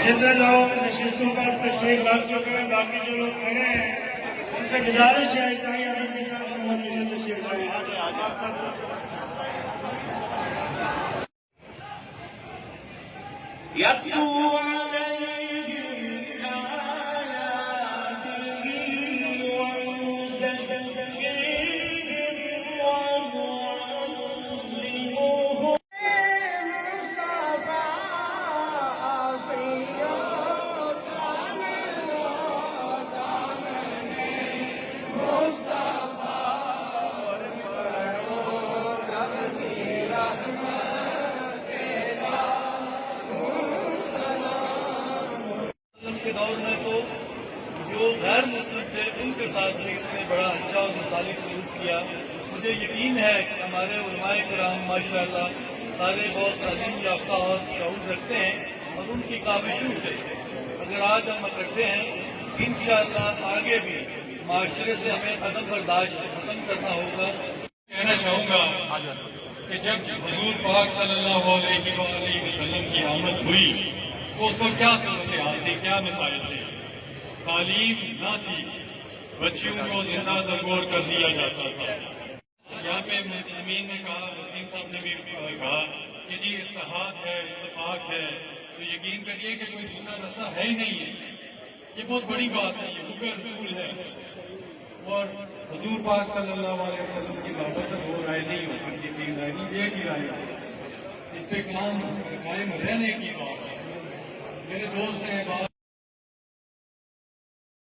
جتنے لوگ نشستوں پر تشریف رکھ چکے ہیں، باقی جو لوگ کھڑے ہیں ان سے گزارش ہے اتنی ادب کے ساتھ تشریف لائیں۔ کے دور میں تو جو غیر مسلم تھے ان کے ساتھ بھی اتنے بڑا اچھا اور مثالی سلوک کیا۔ مجھے یقین ہے کہ ہمارے علماء کرام ماشاء اللہ سارے بہت تعلیم یافتہ اور شعور رکھتے ہیں، اور ان کی کاوشوں سے اگر آج ہم کرتے ہیں انشاءاللہ آگے بھی معاشرے سے ہمیں عدم برداشت ختم کرنا ہوگا۔ کہنا چاہوں گا کہ جب حضور پاک صلی اللہ علیہ وآلہ وسلم کی آمد ہوئی تو اس کو کیا صورتحال تھی، کیا مسائل تھے؟ تعلیم نہ تھی، بچیوں کو زندہ درگور کر دیا جاتا تھا۔ یہاں پہ منتظمین نے کہا، وسیم صاحب نے بھی کہا کہ جی اتحاد ہے، اتفاق ہے، تو یقین کریے کہ کوئی دوسرا رستہ ہے ہی نہیں ہے۔ یہ بہت بڑی بات ہے، یہ حکم رسول ہے، اور حضور پاک صلی اللہ علیہ وسلم کی بابت میں وہ رائے نہیں ہو سکتی، تین رائے نہیں، ایک ہی رائے اس پہ قائم رہنے کی بات ہے۔ میرے دوست ہیں، بات